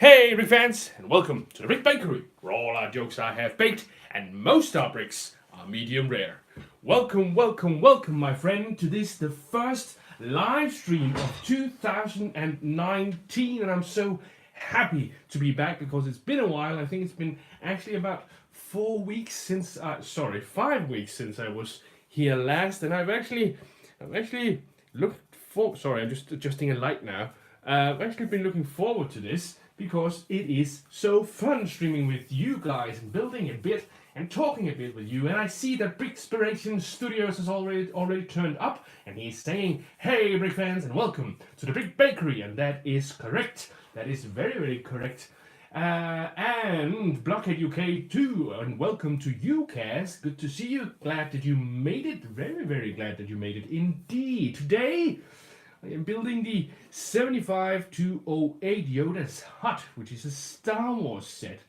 Hey, Rick fans, and welcome to the Rick Bakery, where all our jokes are half baked and most our bricks are medium rare. Welcome, my friend, to the first live stream of 2019, and I'm so happy to be back because it's been a while. I think it's been actually about 5 weeks since I was here last, and I've actually looked for. Sorry, I'm just adjusting a light now. I've actually been looking forward to this because it is so fun streaming with you guys and building a bit and talking a bit with you. And I see that Brickspiration Studios has already turned up, and he's saying, "Hey, Brick fans, and welcome to the Brick Bakery," and that is correct. That is very, very correct. And Blockhead UK too, and welcome to you, Cass. Good to see you. Glad that you made it. Very, very glad that you made it indeed. Today, I am building the 75-08 Yoda's Hut, which is a Star Wars set.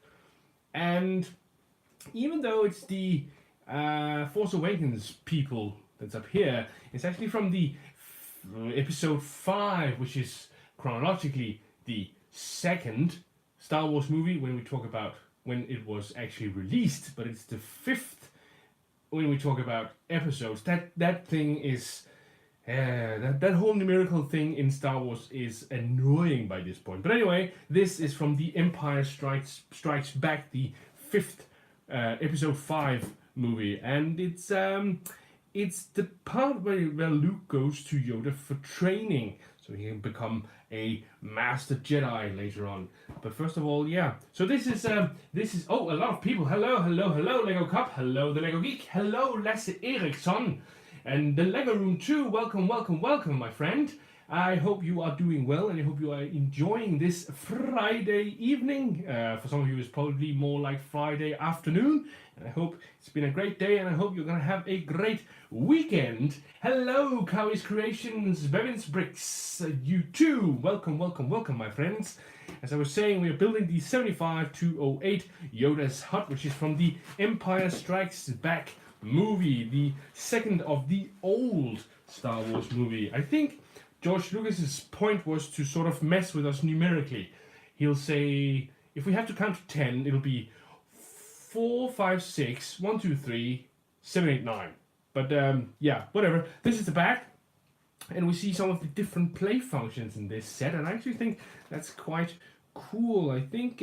And even though it's the Force Awakens people that's up here, it's actually from the episode 5, which is chronologically the second Star Wars movie when we talk about when it was actually released, but it's the 5th when we talk about episodes. That thing is... that whole numerical thing in Star Wars is annoying by this point. But anyway, this is from the Empire Strikes Back, the 5th episode 5 movie, and it's the part where Luke goes to Yoda for training, so he can become a Master Jedi later on. But first of all, yeah. So this is a lot of people. Hello, Lego Cup. Hello, the Lego Geek. Hello, Lasse Eriksson. And the Lego Room too, welcome, my friend. I hope you are doing well, and I hope you are enjoying this Friday evening. For some of you, it's probably more like Friday afternoon. And I hope it's been a great day, and I hope you're going to have a great weekend. Hello, Cowie's Creations, Bevins Bricks, you too. Welcome, my friends. As I was saying, we are building the 75-08 Yoda's Hut, which is from the Empire Strikes Back movie, the second of the old Star Wars movie. I think George Lucas's point was to sort of mess with us numerically. He'll say, if we have to count to 10, it'll be 4, 5, 6, 1, 2, 3, 7, 8, 9. But yeah, whatever. This is the back, and we see some of the different play functions in this set, and I actually think that's quite cool. I think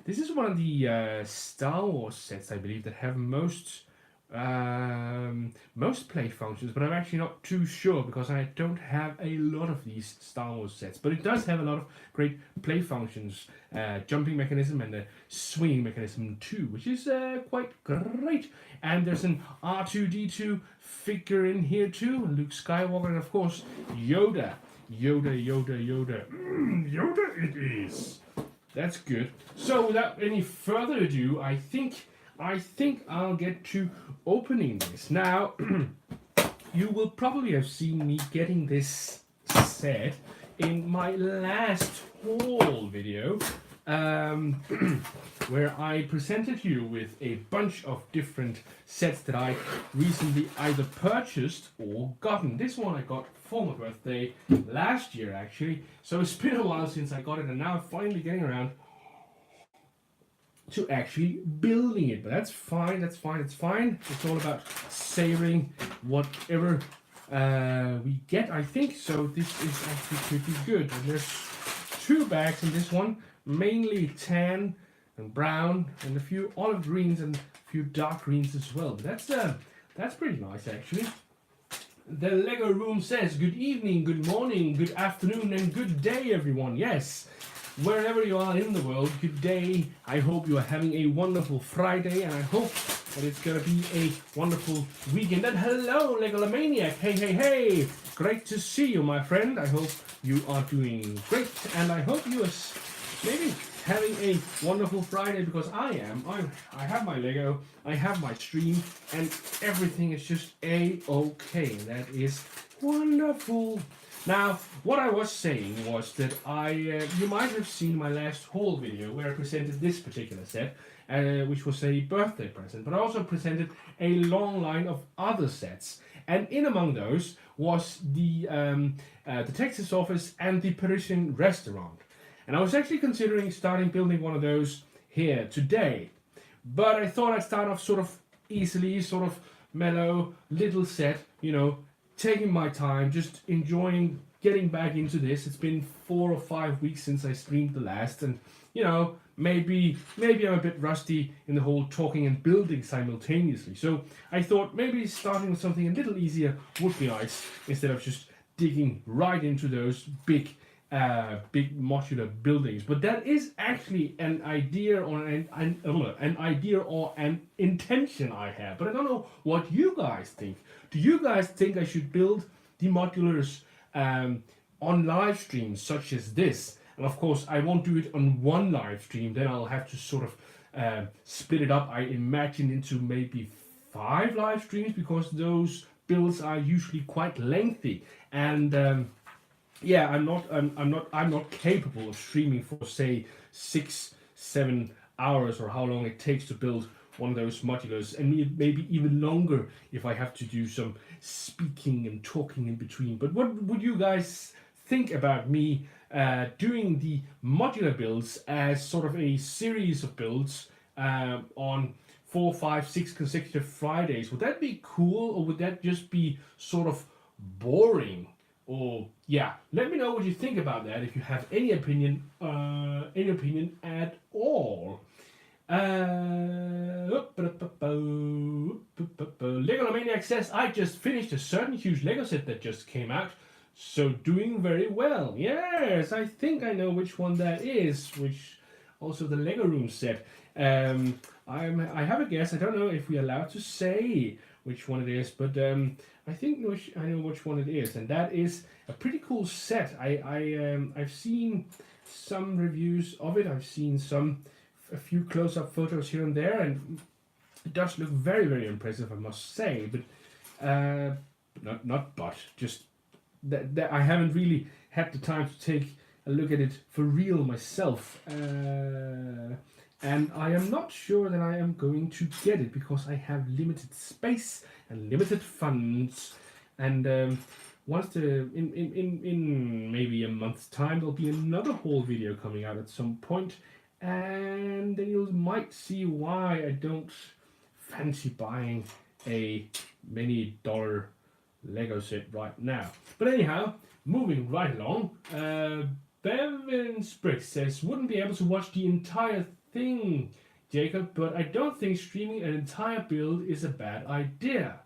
this is one of the Star Wars sets, I believe, that have most play functions, but I'm actually not too sure because I don't have a lot of these Star Wars sets. But it does have a lot of great play functions, jumping mechanism and a swinging mechanism too, which is quite great. And there's an R2-D2 figure in here too, Luke Skywalker, and of course Yoda. Yoda it is. That's good. So without any further ado, I think I'll get to opening this. Now, you will probably have seen me getting this set in my last haul video, where I presented you with a bunch of different sets that I recently either purchased or gotten. This one I got for my birthday last year, actually. So it's been a while since I got it, and now I'm finally getting around to actually building it. But that's fine. It's all about savoring whatever we get, I think. So this is actually pretty good. And there's 2 bags in this one, mainly tan and brown, and a few olive greens and a few dark greens as well. But that's pretty nice, actually. The Lego Room says, good evening, good morning, good afternoon, and good day, everyone. Yes, wherever you are in the world, good day. I hope you are having a wonderful Friday, and I hope that it's going to be a wonderful weekend. And hello, Legolomaniac. Hey. Great to see you, my friend. I hope you are doing great, and I hope you are maybe having a wonderful Friday, because I am. I have my Lego, I have my stream, and everything is just A-okay. That is wonderful. Now, what I was saying was that you might have seen my last haul video where I presented this particular set, which was a birthday present, but I also presented a long line of other sets, and in among those was the Texas office and the Parisian restaurant. And I was actually considering starting building one of those here today. But I thought I'd start off sort of easily, sort of mellow, little set, you know, taking my time, just enjoying getting back into this. It's been 4 or 5 weeks since I streamed the last, and you know, maybe I'm a bit rusty in the whole talking and building simultaneously. So I thought maybe starting with something a little easier would be nice, instead of just digging right into those big modular buildings. But that is actually an idea or an idea or an intention I have. But I don't know what you guys think. Do you guys think I should build the modulars on live streams such as this? And of course, I won't do it on one live stream. Then I'll have to sort of split it up, I imagine, into maybe 5 live streams, because those builds are usually quite lengthy. And yeah, I'm not capable of streaming for say 6-7 hours, or how long it takes to build one of those modulars, and maybe even longer if I have to do some speaking and talking in between. But what would you guys think about me doing the modular builds as sort of a series of builds on 4, 5, 6 consecutive Fridays? Would that be cool, or would that just be sort of boring? Or yeah, let me know what you think about that, if you have any opinion at all. Lego Maniac says, I just finished a certain huge Lego set that just came out, so doing very well. Yes, I think I know which one that is, which also the Lego Room set. I have a guess. I don't know if we're allowed to say which one it is, but I think I know which one it is, and that is a pretty cool set. I've seen some reviews of it. I've seen a few close-up photos here and there, and it does look very, very impressive, I must say. But just that I haven't really had the time to take a look at it for real myself. And I am not sure that I am going to get it, because I have limited space and limited funds. And once in maybe a month's time, there'll be another haul video coming out at some point, and then you might see why I don't fancy buying a many dollar Lego set right now. But anyhow, moving right along, Bevan Spriggs says, wouldn't be able to watch the entire thing, Jacob, but I don't think streaming an entire build is a bad idea.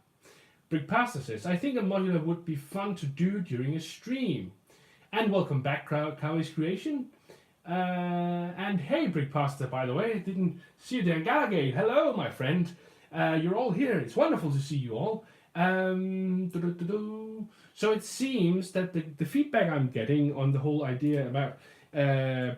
Brick Pasta says, I think a modular would be fun to do during a stream. And welcome back, Cowie's Creation. And hey, Brick Pasta, by the way, I didn't see you there in Gallagher. Hello, my friend. You're all here. It's wonderful to see you all. So it seems that the feedback I'm getting on the whole idea about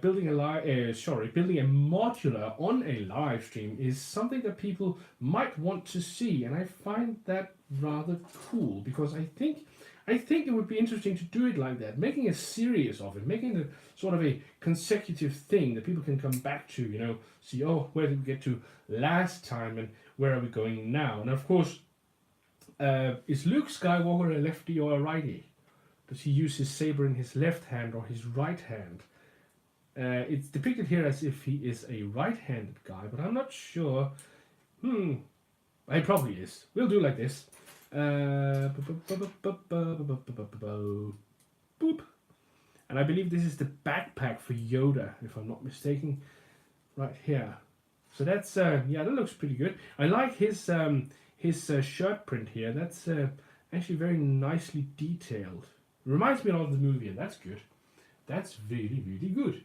building a modular on a live stream is something that people might want to see, and I find that rather cool, because I think it would be interesting to do it like that, making a series of it, making it sort of a consecutive thing that people can come back to, you know, see, oh, where did we get to last time and where are we going now? And of course, is Luke Skywalker a lefty or a righty? Does he use his saber in his left hand or his right hand? It's depicted here as if he is a right-handed guy, but I'm not sure. He probably is. We'll do like this. Boop. And I believe this is the backpack for Yoda, if I'm not mistaken, right here. So that's yeah, that looks pretty good. I like his shirt print here. That's actually very nicely detailed. Reminds me of the movie, and that's good. That's really, really good.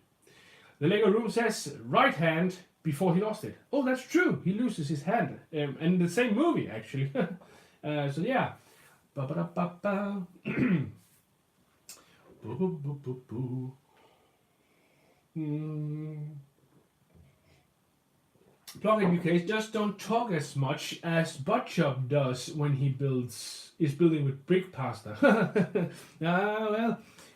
The Lego Room says right hand before he lost it. Oh, that's true. He loses his hand in the same movie, actually. So yeah. Plugin UK, just don't talk as much as Butchop does when he is building with brick pasta.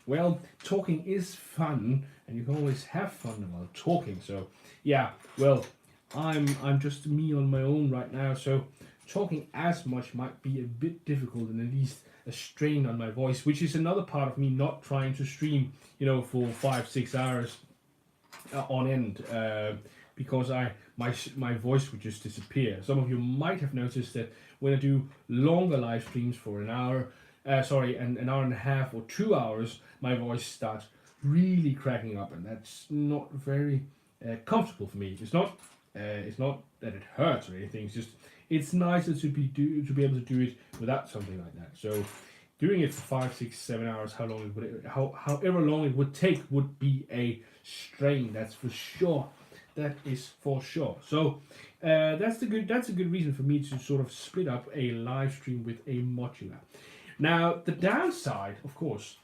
Well, talking is fun, and you can always have fun while talking. So, yeah, well, I'm just me on my own right now, so talking as much might be a bit difficult, and at least a strain on my voice, which is another part of me not trying to stream, you know, for 5-6 hours on end because my voice would just disappear. Some of you might have noticed that when I do longer live streams for an hour, an hour and a half or 2 hours, my voice starts really cracking up, and that's not very comfortable for me. It's not that it hurts or anything. It's just it's nicer to be able to do it without something like that. So doing it for 5, 6, 7 hours, however long it would take, would be a strain. That's for sure. That is for sure. So that's a good reason for me to sort of split up a live stream with a modular. Now the downside, of course.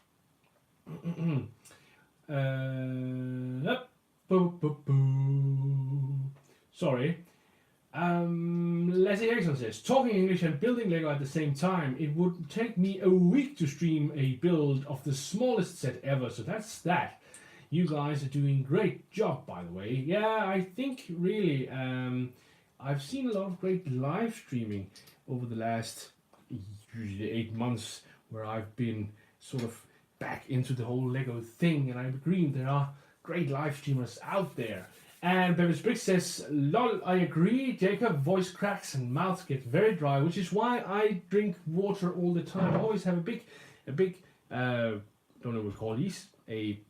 Sorry. Leslie Erickson says, talking English and building Lego at the same time, it would take me a week to stream a build of the smallest set ever, so that's that. You guys are doing great job, by the way. Yeah, I think really, I've seen a lot of great live streaming over the last usually 8 months, where I've been sort of back into the whole Lego thing, and I agree there are great live streamers out there. And Bevis Brick says, lol, I agree, Jacob, voice cracks and mouth get very dry, which is why I drink water all the time. I always have a big, don't know what to call these, a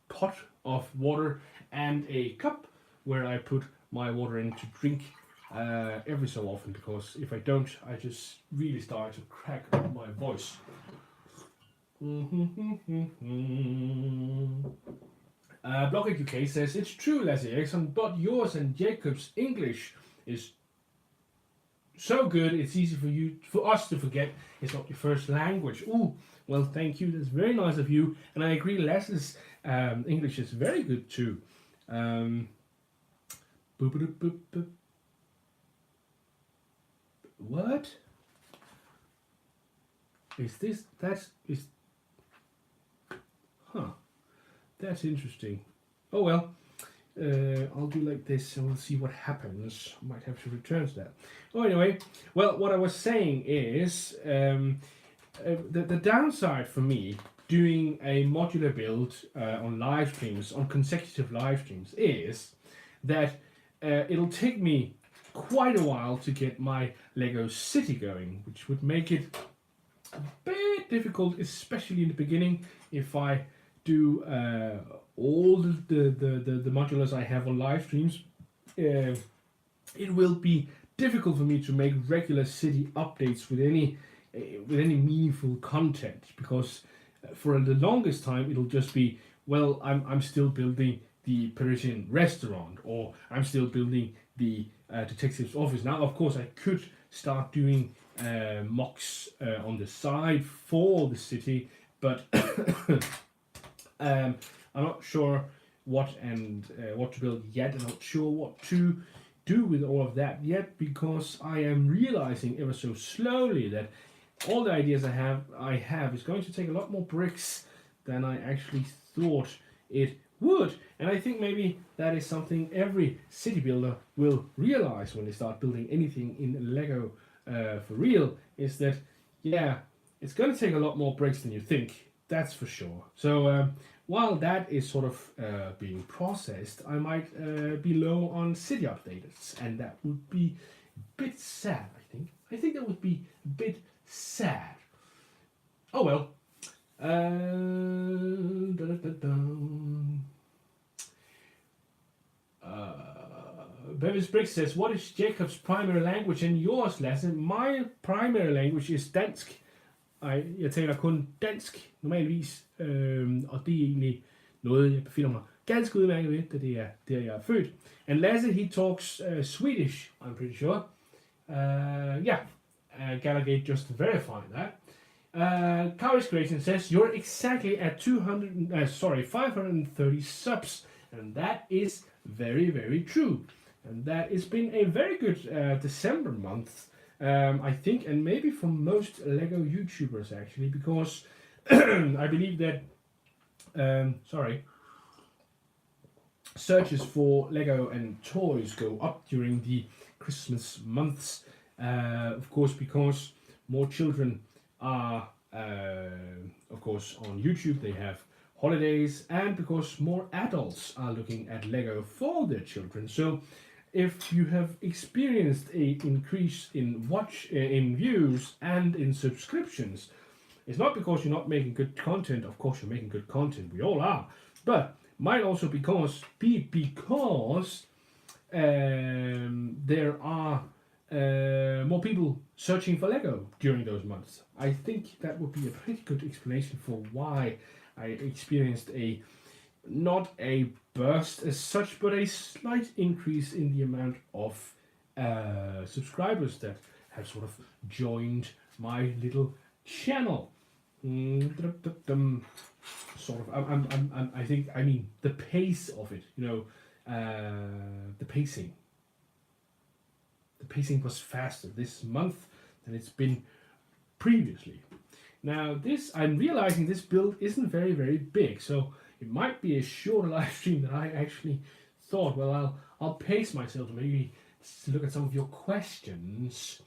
pot of water and a cup where I put my water in to drink every so often, because if I don't, I just really start to crack up my voice. Blockhead UK says, it's true, Leslie Erickson, but yours and Jacob's English is so good, it's easy for us to forget it's not your first language. Ooh, well, thank you, that's very nice of you, and I agree, Leslie's English is very good too. What is this? That's interesting. Oh well, I'll do like this and we'll see what happens. Might have to return to that. Oh, anyway, well, what I was saying is the downside for me doing a modular build on live streams, on consecutive live streams, is that it'll take me quite a while to get my Lego city going, which would make it a bit difficult, especially in the beginning, if I do all the modulars I have on live streams. It will be difficult for me to make regular city updates with any meaningful content, because for the longest time it'll just be, well, I'm still building the Parisian restaurant, or I'm still building the detective's office. Now, of course, I could start doing mocks on the side for the city, but I'm not sure what to build yet. I'm not sure what to do with all of that yet, because I am realizing ever so slowly that all the ideas I have is going to take a lot more bricks than I actually thought it would. And I think maybe that is something every city builder will realize when they start building anything in Lego for real, is that, yeah, it's going to take a lot more bricks than you think, that's for sure. So while that is sort of being processed, I might be low on city updates, and that would be a bit sad, I think. I think that would be a bit sad. Oh well. Bevis Brick says, what is Jacob's primary language and yours, Lasse? My primary language is dansk. Jeg taler kun dansk normalvis, og det er egentlig noget, jeg befinder mig ganske udmærket ved, da det er der, jeg er født. And Lasse, he talks Swedish, I'm pretty sure. Gallagher just verified that. Cowie's Creation says, you're exactly at 530 subs, and that is very, very true. And that has been a very good December month, I think, and maybe for most Lego YouTubers actually, because I believe that searches for Lego and toys go up during the Christmas months, of course, because more children are, of course, on YouTube. They have holidays, and because more adults are looking at Lego for their children. So if you have experienced a increase in views and in subscriptions, it's not because you're not making good content. Of course, you're making good content. We all are, but might also because there are more people searching for Lego during those months. I think that would be a pretty good explanation for why I experienced not a burst as such, but a slight increase in the amount of subscribers that have sort of joined my little channel. Sort of. I mean the pace of it. The pacing. The pacing was faster this month than it's been previously. Now I'm realizing this build isn't very, very big, so it might be a shorter live stream than I actually thought. Well, I'll pace myself to maybe look at some of your questions.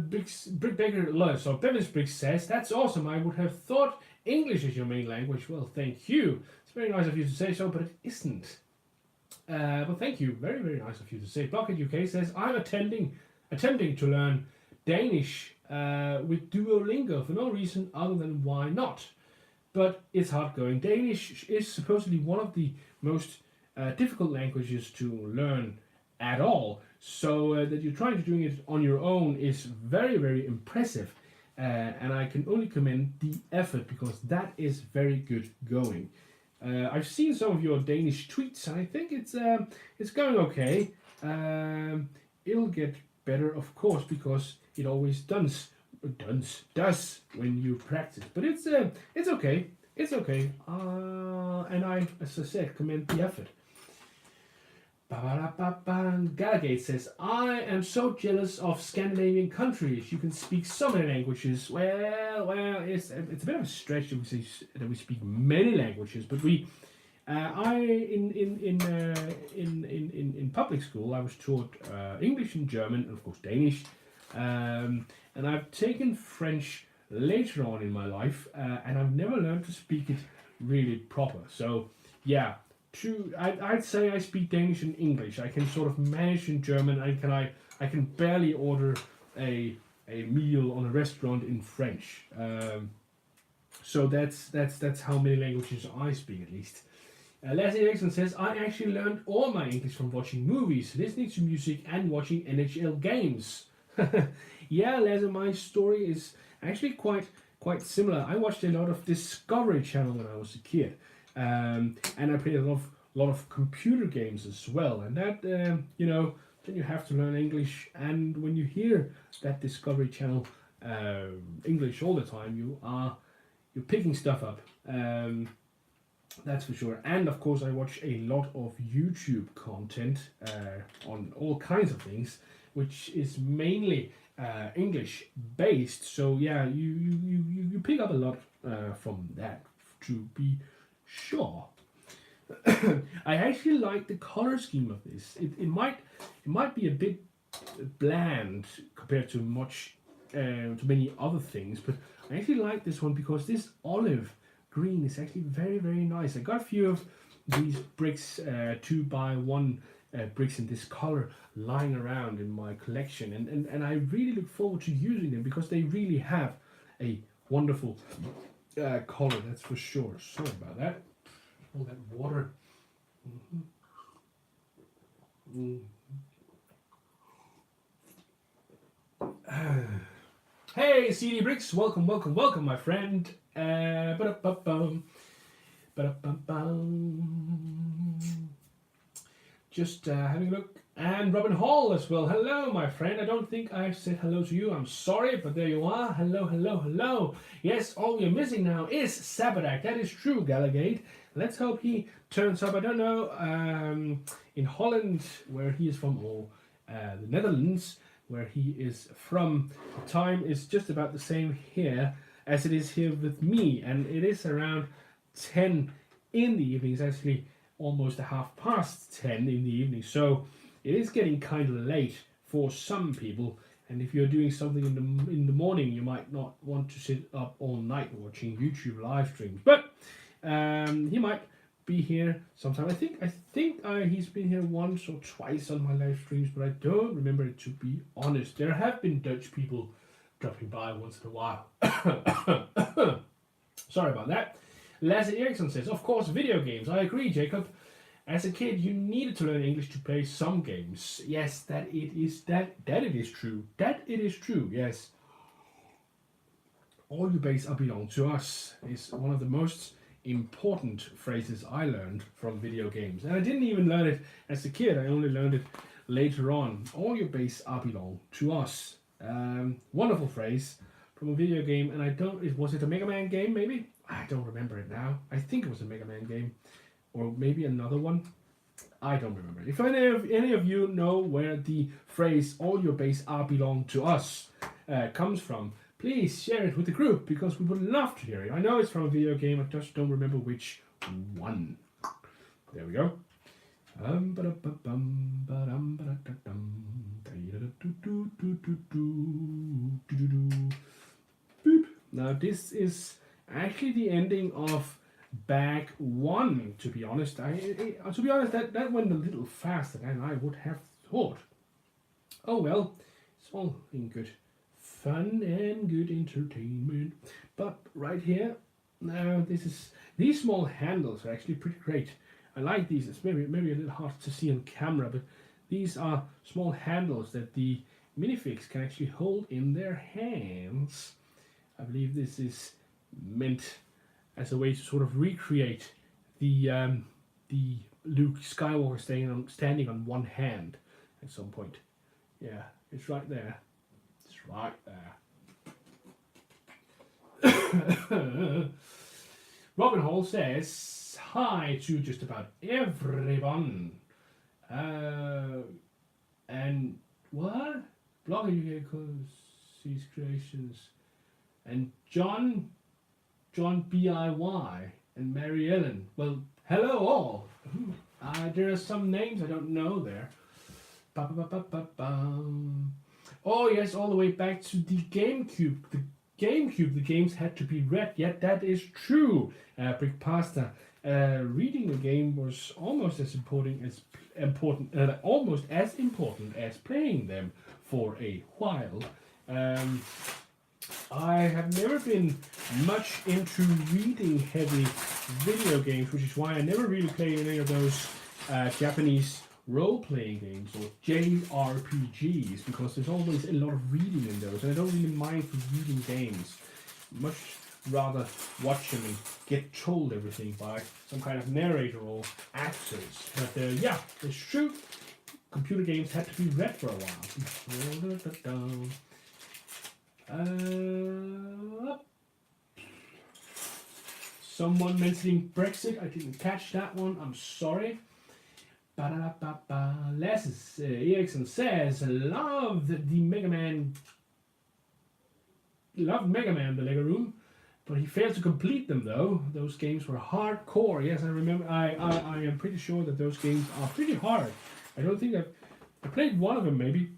Brick Baker Love. So Bevan's Brick says, that's awesome. I would have thought English is your main language. Well, thank you. It's very nice of you to say so, but it isn't. But thank you. Very, very nice of you to say. Bucket UK says, I'm attempting to learn Danish with Duolingo for no reason other than why not. But it's hard going. Danish is supposedly one of the most difficult languages to learn at all. So that you're trying to do it on your own is very, very impressive. And I can only commend the effort because that is very good going. I've seen some of your Danish tweets and I think it's going okay. It'll get better, of course, because it always does when you practice. But it's okay. It's okay. And I, as I said, commend the effort. Galagate says, I am so jealous of Scandinavian countries. You can speak so many languages. Well, it's a bit of a stretch that we speak many languages, but in public school I was taught English and German and of course Danish, and I've taken French later on in my life, and I've never learned to speak it really proper. So yeah. I'd say I speak Danish and English. I can sort of manage in German. I can barely order a meal on a restaurant in French. So that's how many languages I speak at least. Leslie Erickson says, I actually learned all my English from watching movies, listening to music, and watching NHL games. Yeah, Leslie, my story is actually quite similar. I watched a lot of Discovery Channel when I was a kid. And I played a lot of computer games as well, and that then you have to learn English. And when you hear that Discovery Channel English all the time, you're picking stuff up. That's for sure. And of course, I watch a lot of YouTube content on all kinds of things, which is mainly English based. So yeah, you pick up a lot from that, to be sure. I actually like the color scheme of this. It might be a bit bland compared to many other things, but I actually like this one because this olive green is actually very, very nice. I got a few of these bricks, 2x1 bricks in this color lying around in my collection, and I really look forward to using them because they really have a wonderful color, that's for sure. Sorry about that. All that water. Hey, CD Bricks, welcome, my friend. Just having a look. And Robin Hall as well. Hello, my friend. I don't think I've said hello to you. I'm sorry, but there you are. Hello. Yes, all we're missing now is Sabadak. That is true, Galagate. Let's hope he turns up. I don't know, in Holland, where he is from, or the Netherlands, where he is from. The time is just about the same here as it is here with me, and it is around 10 in the evening. It's actually almost 10:30 in the evening, so it is getting kind of late for some people, And if you're doing something in the morning, you might not want to sit up all night watching YouTube live streams. But he might be here sometime. I think he's been here once or twice on my live streams, but I don't remember it, to be honest. There have been Dutch people dropping by once in a while. Sorry about that. Lasse Eriksson says, of course, video games. I agree, Jacob. As a kid, you needed to learn English to play some games. Yes, that it is true. That it is true, yes. All you base belong to us is one of the most important phrases I learned from video games. And I didn't even learn it as a kid. I only learned it later on. All your base belong to us. Wonderful phrase from a video game. And was it a Mega Man game maybe? I don't remember it now. I think it was a Mega Man game. Or maybe another one. I don't remember. If any of you know where the phrase all your base belong to us comes from, please share it with the group, because we would love to hear it. I know it's from a video game, I just don't remember which one. There we go. Now this is actually the ending of bag 1, to be honest. That went a little faster than I would have thought. Oh well, it's all in good fun and good entertainment. But right here, now these small handles are actually pretty great. I like these. It's maybe a little hard to see on camera, but these are small handles that the minifigs can actually hold in their hands. I believe this is meant as a way to sort of recreate the Luke Skywalker standing on one hand at some point. Yeah, it's right there. It's right there. Robin Hall says hi to just about everyone. And what? Blogger UK calls these creations. And John BIY and Mary Ellen. Well, hello all. There are some names I don't know there. Oh yes, all the way back to the GameCube. The games had to be read. Yet that is true. Brick Pasta. Reading the game was almost as important as playing them for a while. I have never been much into reading heavy video games, which is why I never really played any of those Japanese role-playing games or JRPGs, because there's always a lot of reading in those, and I don't really mind for reading games. Much rather watch them and get told everything by some kind of narrator or actors. But yeah, it's true. Computer games had to be read for a while. Someone mentioning Brexit. I didn't catch that one. I'm sorry. Lasse Eriksson says, loved Mega Man, the Lego Room, but he failed to complete them though. Those games were hardcore. Yes, I remember. I am pretty sure that those games are pretty hard. I don't think I played one of them maybe,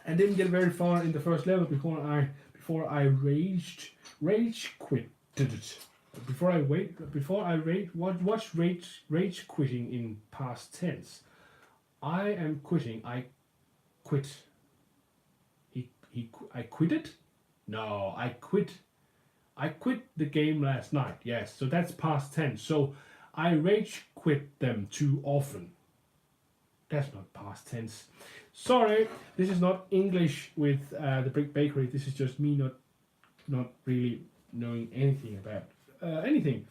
and didn't get very far in the first level before I rage quit. Before I watch rage quitting in past tense. I am quitting. I quit. I quit it? No, I quit. I quit the game last night. Yes, so that's past tense. So I rage quit them too often. That's not past tense. Sorry, this is not English with the Brick Bakery. This is just me not really knowing anything about anything.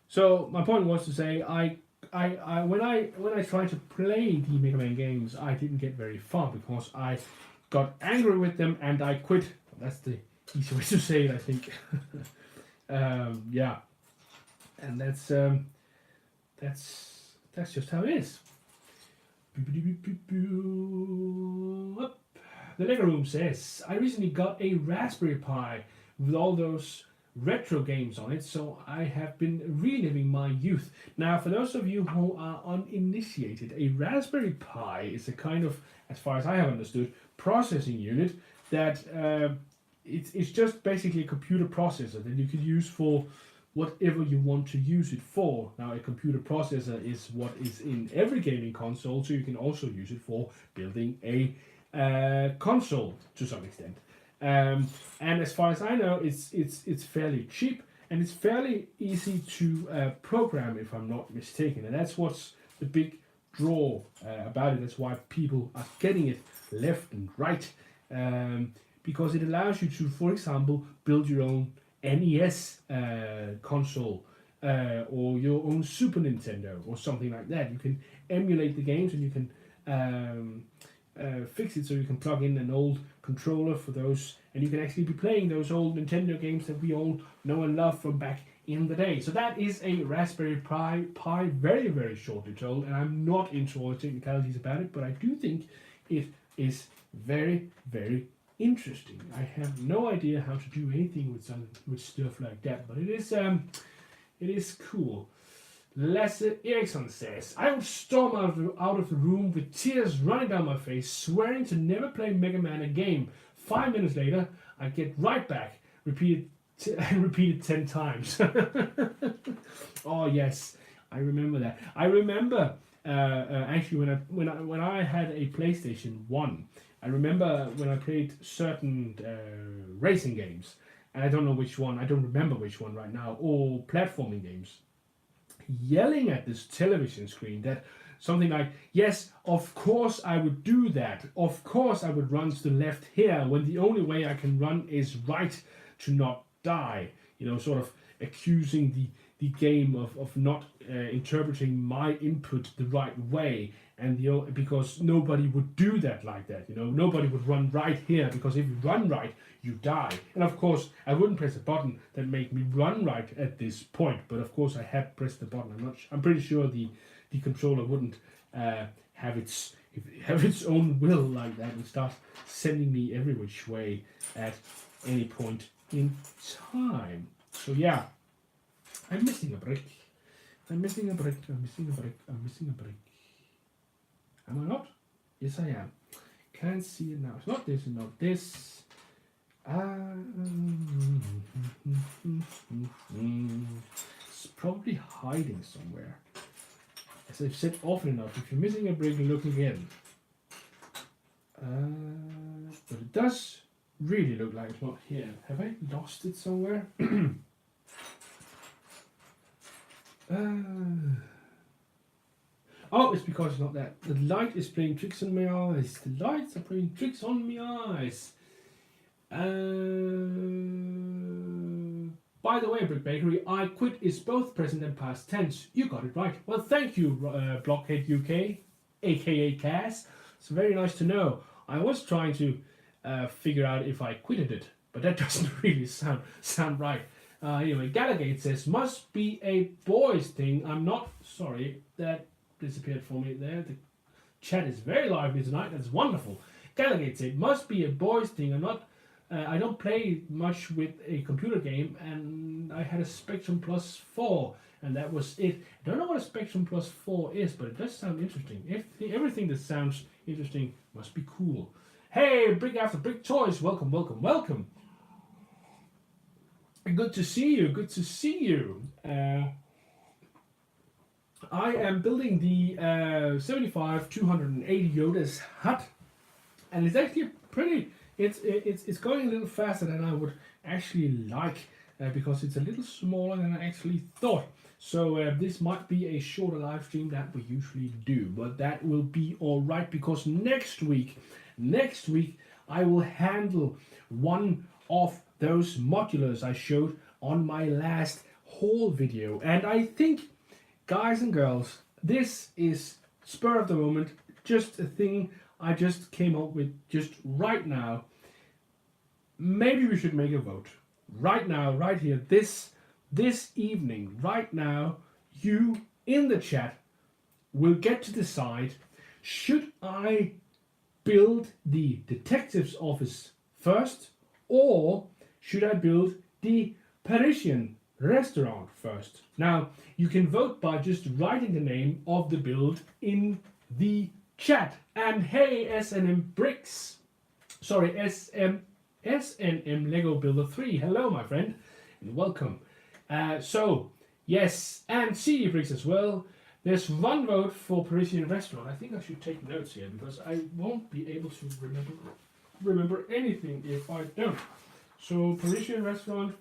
So my point was to say when I tried to play the Mega Man games, I didn't get very far because I got angry with them and I quit. That's the easy way to say it, I think. Yeah, and that's just how it is. The Lego Room says, I recently got a Raspberry Pi with all those retro games on it, so I have been reliving my youth. Now, for those of you who are uninitiated, a Raspberry Pi is a kind of, as far as I have understood, processing unit that it's just basically a computer processor that you could use for whatever you want to use it for. Now, a computer processor is what is in every gaming console, so you can also use it for building a console to some extent. And as far as I know, it's fairly cheap and it's fairly easy to program, if I'm not mistaken. And that's what's the big draw about it. That's why people are getting it left and right, because it allows you to, for example, build your own NES console or your own Super Nintendo or something like that. You can emulate the games and you can fix it so you can plug in an old controller for those, and you can actually be playing those old Nintendo games that we all know and love from back in the day. So that is a Raspberry Pi, very, very shortly told, and I'm not into all the technicalities about it, but I do think it is very, very interesting. I have no idea how to do anything with stuff like that, but it is cool. Lasse Eriksson says, I would storm out of the room with tears running down my face, swearing to never play Mega Man again. 5 minutes later, I get right back, repeated 10 times. Oh yes, I remember that. I remember actually when I had a PlayStation 1, I remember when I played certain racing games, and I don't know which one, I don't remember which one right now, or platforming games, yelling at this television screen that something like, yes, of course I would do that. Of course I would run to the left here when the only way I can run is right to not die. You know, sort of accusing the game of not interpreting my input the right way. And because nobody would do that like that. You know, nobody would run right here because if you run right, you die. And of course, I wouldn't press a button that made me run right at this point. But of course, I had pressed the button. I'm pretty sure the controller wouldn't have its own will like that and start sending me every which way at any point in time. So yeah, I'm missing a brick. I'm missing a brick. I'm missing a brick. I'm missing a brick. Am I not? Yes, I am. Can't see it now. It's not this, not this. It's probably hiding somewhere. As I've said often enough, if you're missing a brick, look again. But it does really look like it's not here. Have I lost it somewhere? Oh, it's because it's not that. The light is playing tricks on my eyes. The lights are playing tricks on my eyes. By the way, Brick Bakery, I quit is both present and past tense. You got it right. Well, thank you, Blockhead UK, aka Cass. It's very nice to know. I was trying to figure out if I quitted it, but that doesn't really sound right. Anyway, Gallagate says, must be a boys thing. I'm not sorry. That disappeared for me there. The chat is very lively tonight. That's wonderful. Gallagate said, must be a boys thing. I don't play much with a computer game, and I had a Spectrum Plus 4, and that was it. I don't know what a Spectrum Plus 4 is, but it does sound interesting. Everything that sounds interesting must be cool. Hey, Brick After Brick Toys, welcome, welcome, welcome. Good to see you, good to see you. I am building the 75 280 Yoda's hut, and it's actually pretty. It's going a little faster than I would actually like because it's a little smaller than I actually thought. So this might be a shorter live stream than we usually do, but that will be all right because next week I will handle one of those modulars I showed on my last haul video, and I think, guys and girls, this is spur of the moment, just a thing I just came up with just right now. Maybe we should make a vote right now, right here, this evening, right now. You in the chat will get to decide, should I build the detective's office first, or should I build the Parisian restaurant first. Now, you can vote by just writing the name of the build in the chat. And hey, SNM Bricks, sorry, SNM Lego Builder 3, hello my friend, and welcome. So, yes, and CD Bricks as well. There's one vote for Parisian restaurant. I think I should take notes here because I won't be able to remember anything if I don't. So Parisian restaurant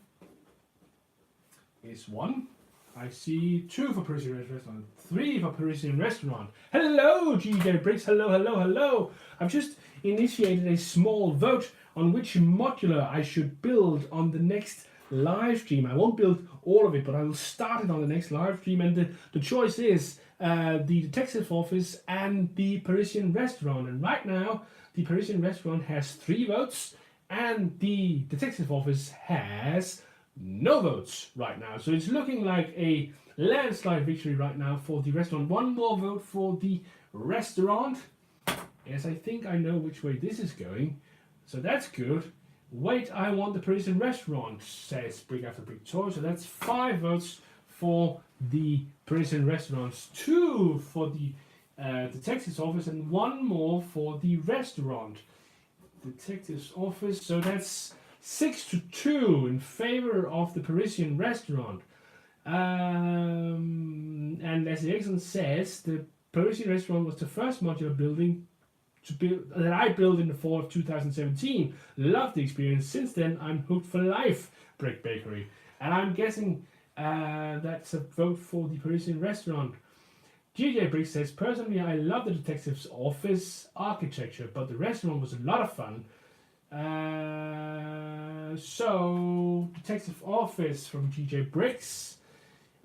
is 1. I see 2 for Parisian restaurant, 3 for Parisian restaurant. Hello, GJ Bricks. Hello, hello, hello. I've just initiated a small vote on which modular I should build on the next live stream. I won't build all of it, but I will start it on the next live stream. And the choice is the detective office and the Parisian restaurant. And right now, the Parisian restaurant has 3 votes, and the detective office has no votes right now. So it's looking like a landslide victory right now for the restaurant. One more vote for the restaurant. Yes, I think I know which way this is going. So that's good. Wait, I want the Parisian restaurant, says Brick After Brick Toy. So that's 5 votes for the Parisian restaurants, 2 for the detective's office, and 1 more for the restaurant. Detective's office, so that's 6-2 in favor of the Parisian restaurant. And Leslie Exxon says the Parisian restaurant was the first modular building that I built in the fall of 2017. Loved the experience. Since then, I'm hooked for life. Brick Bakery, and I'm guessing that's a vote for the Parisian restaurant. GJ Brick says, personally, I love the detective's office architecture, but the restaurant was a lot of fun. So detective office from GJ Bricks.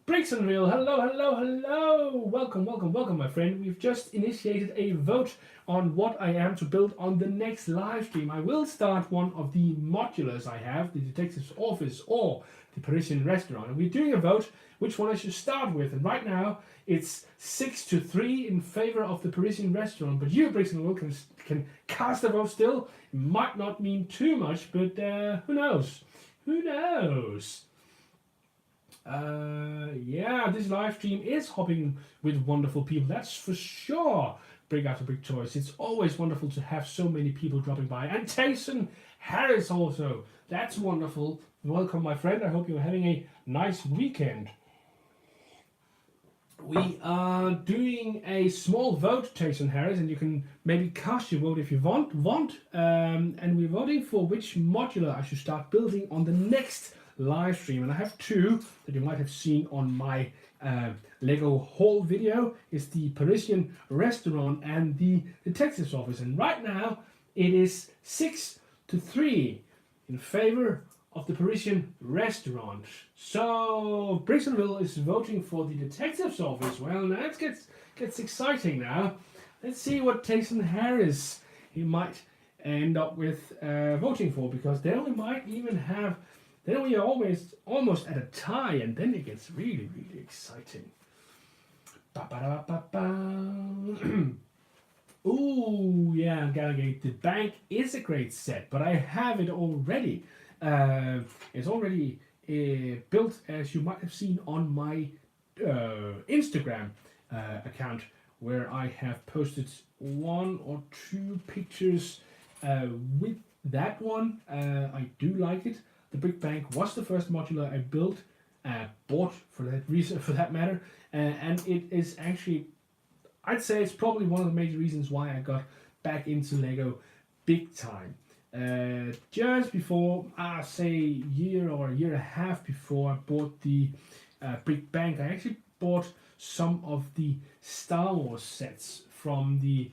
Brixonville, hello, hello, hello. Welcome, welcome, welcome, my friend. We've just initiated a vote on what I am to build on the next live stream. I will start one of the modulars I have, the detective's office or the Parisian restaurant. And we're doing a vote which one I should start with. And right now, it's 6-3 in favor of the Parisian restaurant. But you, Brixonville, can cast a vote still. It might not mean too much, but who knows? Who knows? Yeah, this live stream is hopping with wonderful people, that's for sure. Brick After Brick Toys, it's always wonderful to have so many people dropping by. And Tyson Harris also, that's wonderful. Welcome, my friend. I hope you're having a nice weekend. We are doing a small vote, Tyson Harris, and you can maybe cast your vote if you want. And we're voting for which modular I should start building on the next live stream. And I have 2 that you might have seen on my Lego haul video. Is the Parisian restaurant and the detective's office. And right now it is 6-3 in favor of the Parisian restaurant. So Brixonville is voting for the detective's office. Well, now it gets exciting now. Let's see what Tyson Harris he might end up with voting for, because then we might even have, then we are almost at a tie, and then it gets really, really exciting. Ooh, yeah, Gallagate. The bank is a great set, but I have it already. It's already built, as you might have seen on my Instagram account, where I have posted 1 or 2 pictures with that one. I do like it. The Brick Bank was the first modular I bought for that reason, for that matter, and it is actually, I'd say it's probably one of the major reasons why I got back into Lego big time. Just before, say a year or a year and a half before I bought the Brick Bank, I actually bought some of the Star Wars sets from the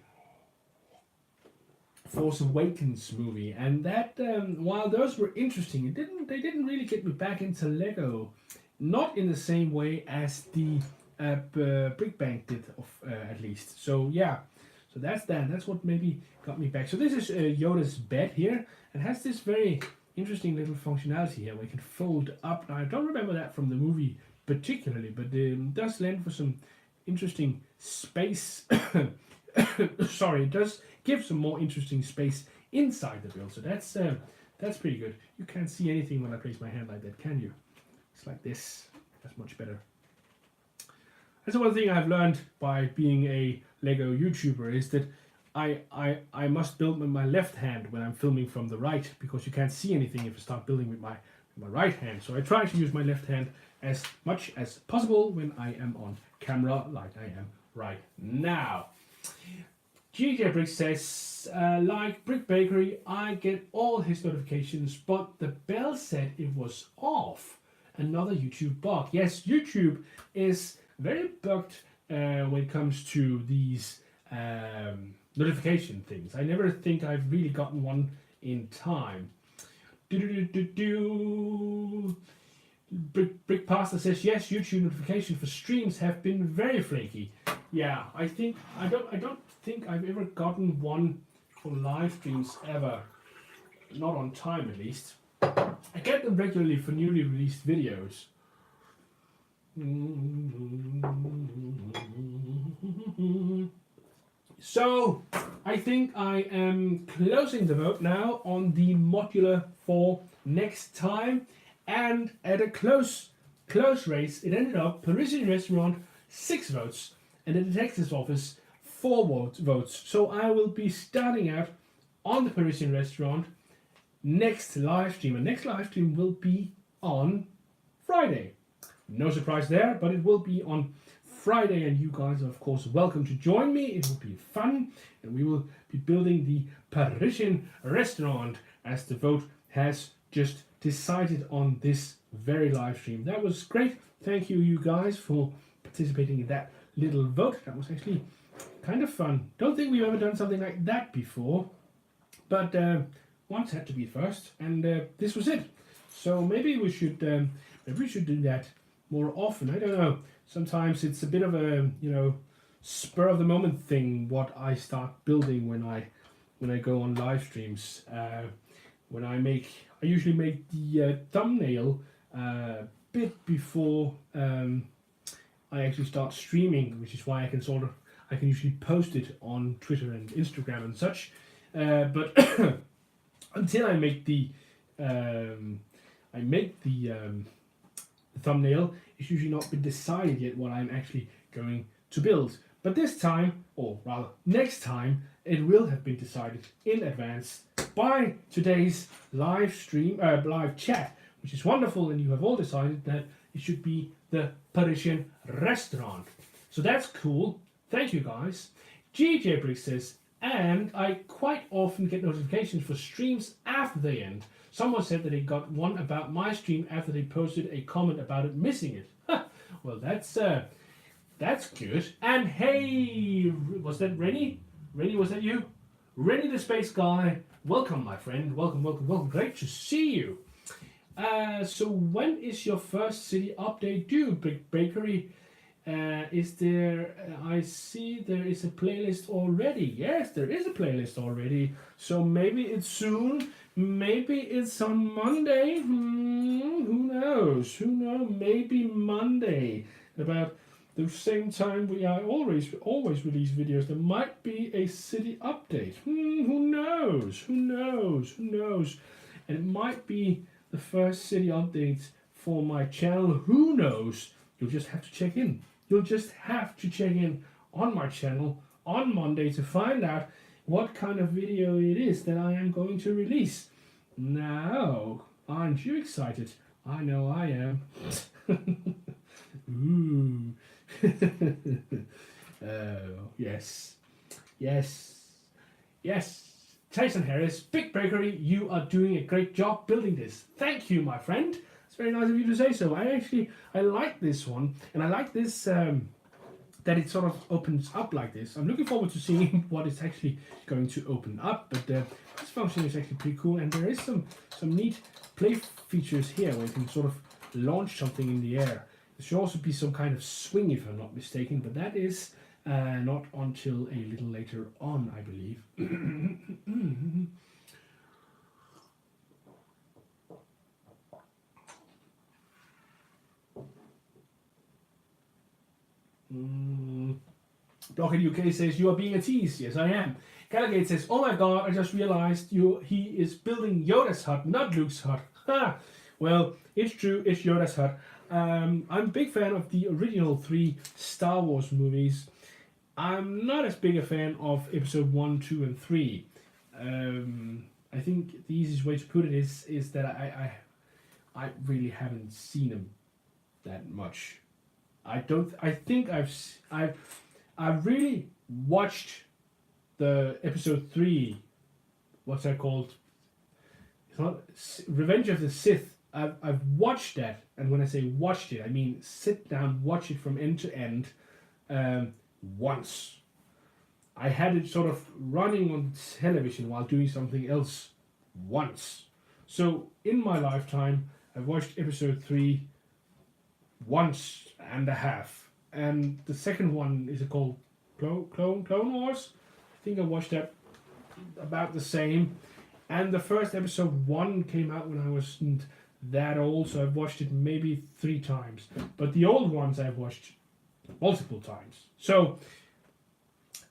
Force Awakens movie, and that while those were interesting, they didn't really get me back into Lego, not in the same way as the Brick Bank did, at least. So yeah, so that's what maybe got me back. So this is Yoda's bed here, and has this very interesting little functionality here where you can fold up. Now, I don't remember that from the movie particularly, but it does lend for some interesting space. Sorry, it does give some more interesting space inside the build. So that's pretty good. You can't see anything when I place my hand like that, can you? It's like this. That's much better. That's one thing I've learned by being a Lego YouTuber is that I must build with my left hand when I'm filming from the right, because you can't see anything if I start building with my right hand. So I try to use my left hand as much as possible when I am on camera, like I am right now. GJ Brick says, like Brick Bakery, I get all his notifications, but the bell said it was off. Another YouTube bug. Yes, YouTube is very bugged when it comes to these notification things. I never think I've really gotten one in time. Brick Pasta says, yes, YouTube notification for streams have been very flaky. Yeah, I don't think I've ever gotten one for live streams ever. Not on time, at least. I get them regularly for newly released videos. So, I think I am closing the vote now on the modular for next time. And at a close race, it ended up Parisian Restaurant 6 votes and the detective's office 4 votes. So I will be starting out on the Parisian Restaurant next live stream, and next live stream will be on Friday. No surprise there, but it will be on Friday, and you guys are of course welcome to join me. It will be fun, and we will be building the Parisian Restaurant as the vote has just decided on this very live stream. That was great. Thank you guys for participating in that little vote. That was actually kind of fun. Don't think we've ever done something like that before, but once had to be first, and this was it. So maybe we should do that more often. I don't know. Sometimes it's a bit of a spur of the moment thing what I start building when I go on live streams. When I usually make the thumbnail bit before I actually start streaming, which is why I can usually post it on Twitter and Instagram and such. But until I make the thumbnail, it's usually not been decided yet what I'm actually going to build. But this time, or rather next time, it will have been decided in advance by today's live stream, live chat, which is wonderful, and you have all decided that it should be the Parisian Restaurant. So that's cool. Thank you guys. GJ Brick says, and I quite often get notifications for streams after they end. Someone said that they got one about my stream after they posted a comment about it missing it. Well, that's good. And hey, was that Rennie? Rennie, was that you? Rennie the Space Guy. Welcome, my friend. Welcome. Great to see you. So when is your first city update due, Brick Bakery? Is there, I see there is a playlist already. Yes, there is a playlist already. So maybe it's soon. Maybe it's on Monday. Who knows? Maybe Monday. About the same time we are always release videos. There might be a city update. Who knows? And it might be the first city update for my channel. Who knows? You'll just have to check in. You'll just have to check in on my channel on Monday to find out what kind of video it is that I am going to release. Now, aren't you excited? I know I am. Ooh. Oh, yes. Tyson Harris, Big Bakery, you are doing a great job building this. Thank you, my friend. It's very nice of you to say so. I like this one, and I like this that it sort of opens up like this. I'm looking forward to seeing what it's actually going to open up, but this function is actually pretty cool, and there is some neat play features here where you can sort of launch something in the air. There should also be some kind of swing, if I'm not mistaken, but that is not until a little later on, I believe. Blockhead UK says, you are being a tease. Yes, I am. Gallagate says, oh my god, I just realized he is building Yoda's hut, not Luke's hut. Ha! Well, it's true, it's Yoda's hut. I'm a big fan of the original 3 Star Wars movies. I'm not as big a fan of episode 1, 2, and 3. I think the easiest way to put it is that I really haven't seen them that much. I think I've really watched the episode 3. What's that called? It's not Revenge of the Sith. I've watched that, and when I say watched it, I mean sit down, watch it from end to end, once. I had it sort of running on television while doing something else once. So in my lifetime, I've watched episode 3 once and a half, and the second one is called Clone Wars. I think I watched that about the same, and the first episode 1 came out when I wasn't that old, so I've watched it maybe 3 times. But the old ones I've watched multiple times. So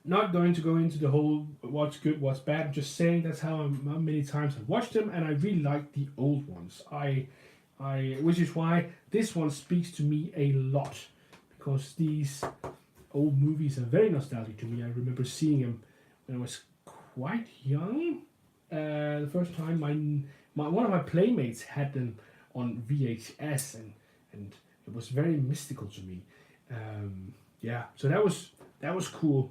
not going to go into the whole what's good, what's bad. I'm just saying that's how many times I've watched them, and I really like the old ones. Which is why this one speaks to me a lot, because these old movies are very nostalgic to me. I remember seeing them when I was quite young. The first time one of my playmates had them on VHS, and it was very mystical to me. So that was cool.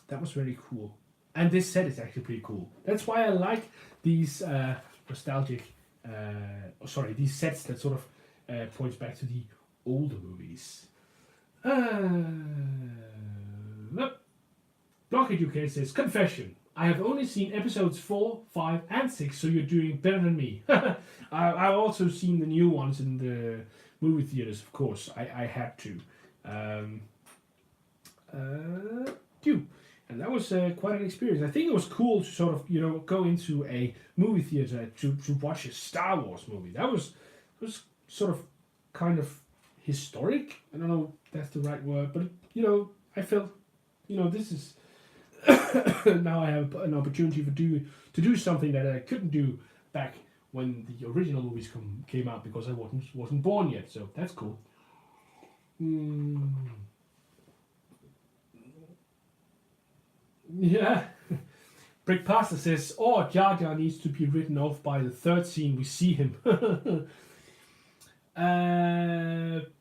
That was very cool. And this set is actually pretty cool. That's why I like these nostalgic, these sets that sort of points back to the older movies. Blockhead UK says, confession. I have only seen episodes 4, 5, and 6, so you're doing better than me. I've also seen the new ones in the movie theaters, of course. I had to. And that was quite an experience. I think it was cool to sort of, go into a movie theater to watch a Star Wars movie. That was sort of kind of historic. I don't know if that's the right word, but, I felt, this is... now I have an opportunity to do something that I couldn't do back when the original movies came out, because I wasn't born yet. So that's cool. Yeah. Brick Pasta says, Jar Jar needs to be written off by the 3rd scene we see him.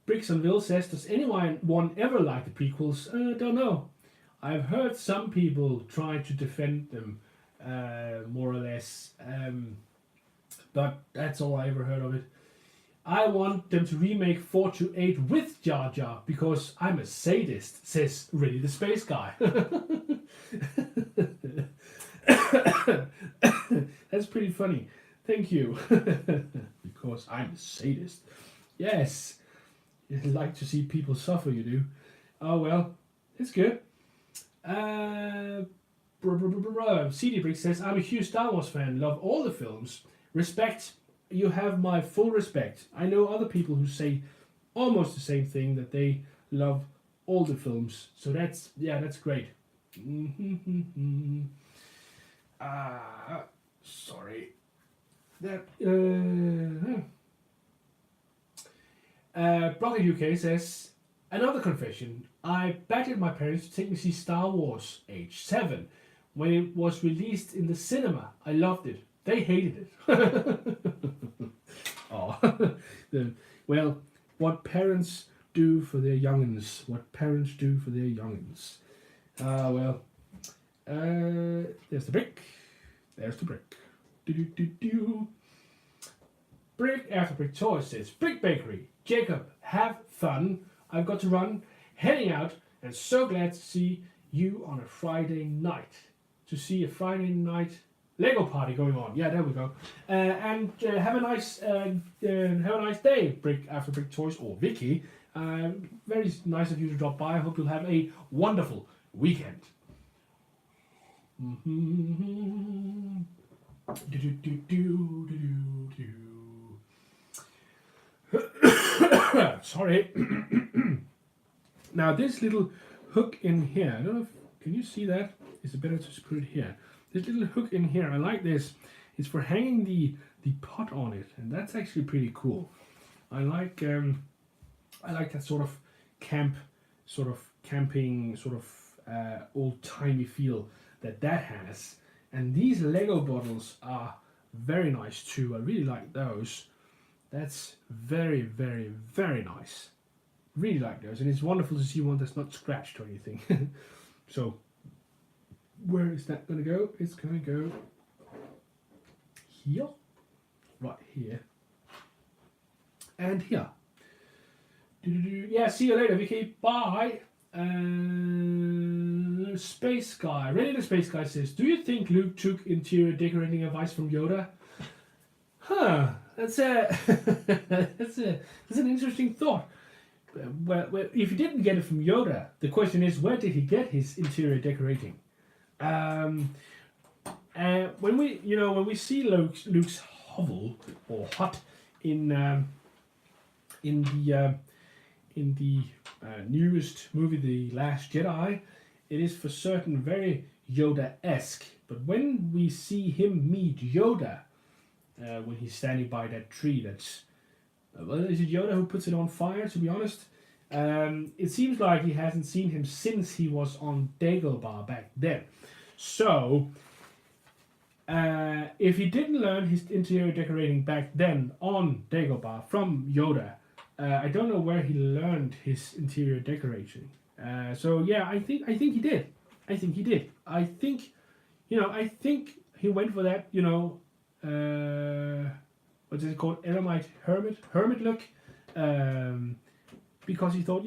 Brixonville says, does anyone ever like the prequels? Don't know. I've heard some people try to defend them, more or less, but that's all I ever heard of it. I want them to remake 4 to 8 with Jar Jar, because I'm a sadist, says Reddy the Space Guy. That's pretty funny. Thank you. Because I'm a sadist. Yes. You'd like to see people suffer, you do. Oh well, it's good. CD Brick says, I'm a huge Star Wars fan, love all the films. Respect, you have my full respect. I know other people who say almost the same thing, that they love all the films. So that's great. Sorry. Blockhead UK says, another confession. I begged my parents to take me to see Star Wars age 7 when it was released in the cinema. I loved it. They hated it. Well, what parents do for their youngins. What parents do for their youngins. There's the brick. There's the brick. Brick after Brick Toys says, Brick Bakery. Jacob, have fun. I've got to run. Heading out, and so glad to see you on a Friday night. To see a Friday night Lego party going on. Yeah, there we go. And have a nice day, Brick after Brick Toys, or Vicky. Very nice of you to drop by. I hope you'll have a wonderful weekend. Sorry. Now this little hook in here, I don't know if, can you see that? Is it better to just put it here? This little hook in here, I like this. It's for hanging the pot on it, and that's actually pretty cool. I like I like that sort of camping, old-timey feel that has. And these Lego bottles are very nice too. I really like those. That's very, very, very nice. Really like those, and it's wonderful to see one that's not scratched or anything. So, where is that going to go? It's going to go here, right here, and here. Yeah, see you later, Vicky. Bye. Space Guy. Ready the Space Guy says, do you think Luke took interior decorating advice from Yoda? Huh. That's that's an interesting thought. Well, if he didn't get it from Yoda, the question is, where did he get his interior decorating? When we see Luke's hovel or hut in the newest movie, The Last Jedi, it is for certain very Yoda-esque. But when we see him meet Yoda, when he's standing by that tree, that's is it Yoda who puts it on fire? To be honest, it seems like he hasn't seen him since he was on Dagobah back then. So, if he didn't learn his interior decorating back then on Dagobah from Yoda, I don't know where he learned his interior decorating. So yeah, I think he did. I think he did. I think he went for that. What's it called? Eremite hermit look. Because he thought,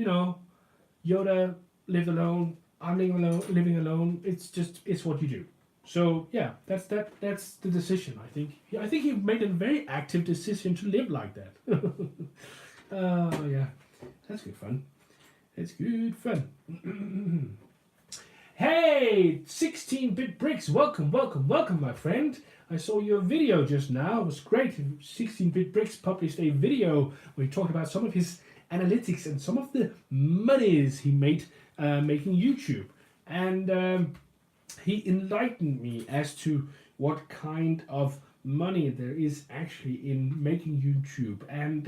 Yoda lived alone. I'm living alone. It's what you do. So yeah, that's the decision. I think he made a very active decision to live like that. Oh yeah, that's good fun. It's good fun. Hey, 16-bit bricks, welcome, my friend. I saw your video just now. It was great. 16-bit bricks published a video where he talked about some of his analytics and some of the monies he made making YouTube. And he enlightened me as to what kind of money there is actually in making YouTube. And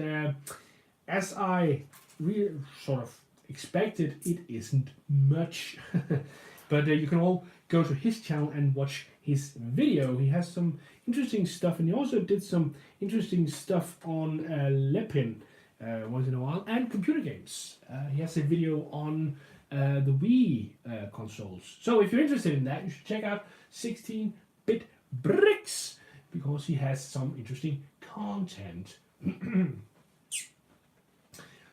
as I really sort of expected, it isn't much. But you can all go to his channel and watch his video. He has some interesting stuff, and he also did some interesting stuff on Lepin once in a while, and computer games. He has a video on the Wii consoles. So if you're interested in that, you should check out 16-bit bricks, because he has some interesting content.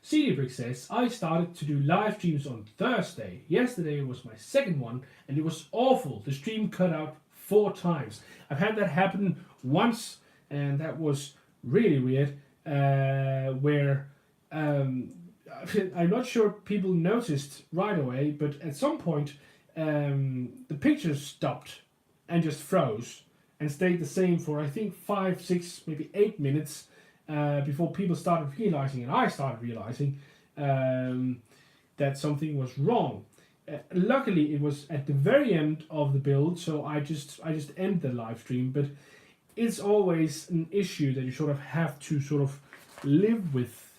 CD Brick says, I started to do live streams on Thursday. Yesterday was my second one, and it was awful. The stream cut out 4 times. I've had that happen once, and that was really weird. Where I'm not sure people noticed right away, but at some point the pictures stopped and just froze and stayed the same for I think 5, 6, maybe 8 minutes. Before people started realizing, and I started realizing, that something was wrong. Luckily, it was at the very end of the build, so I just end the live stream. But it's always an issue that you sort of have to sort of live with.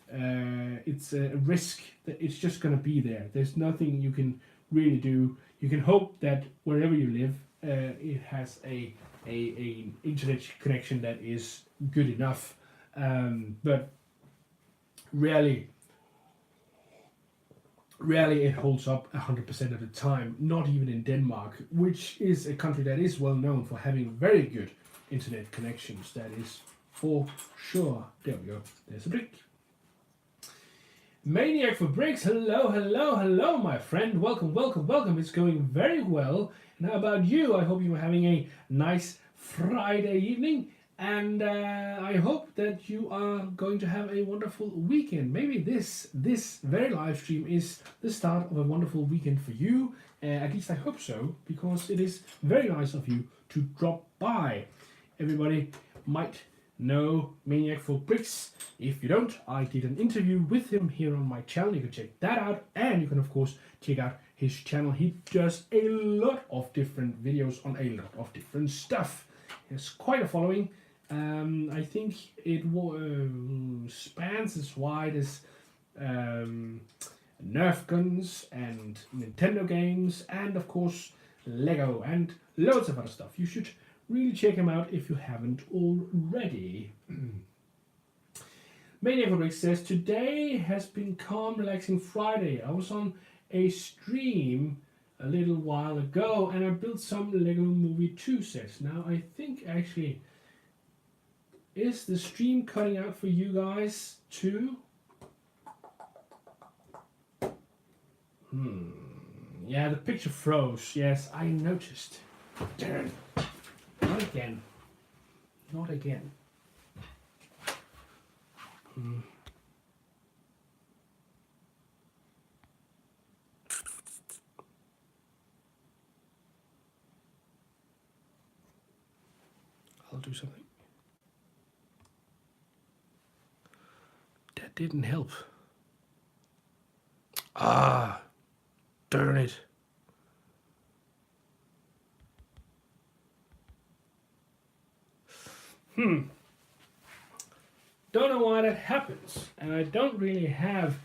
It's a risk that it's just going to be there. There's nothing you can really do. You can hope that wherever you live, it has a internet connection that is good enough. But rarely it holds up 100% of the time, not even in Denmark, which is a country that is well known for having very good internet connections. That is for sure. There we go. There's a brick. Maniac for bricks. Hello, my friend. Welcome. It's going very well. And how about you? I hope you are having a nice Friday evening. And I hope that you are going to have a wonderful weekend. Maybe this very live stream is the start of a wonderful weekend for you. At least I hope so, because it is very nice of you to drop by. Everybody might know Maniac for Bricks. If you don't, I did an interview with him here on my channel. You can check that out. And you can, of course, check out his channel. He does a lot of different videos on a lot of different stuff. He has quite a following. I think it spans as wide as Nerf guns and Nintendo games, and of course Lego and loads of other stuff. You should really check him out if you haven't already. Maniac says, today has been calm, relaxing Friday. I was on a stream a little while ago and I built some Lego Movie 2 sets. Now I think actually, is the stream cutting out for you guys too? Yeah, the picture froze. Yes, I noticed. Darn. Not again. Not again. I'll do something. That didn't help. Ah, darn it. Don't know why that happens, and I don't really have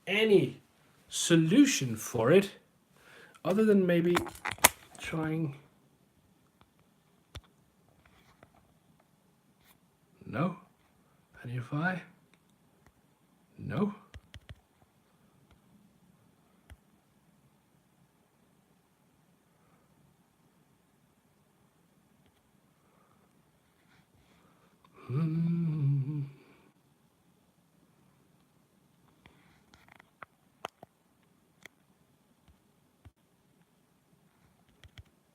any solution for it, other than maybe trying. No? And if I? No?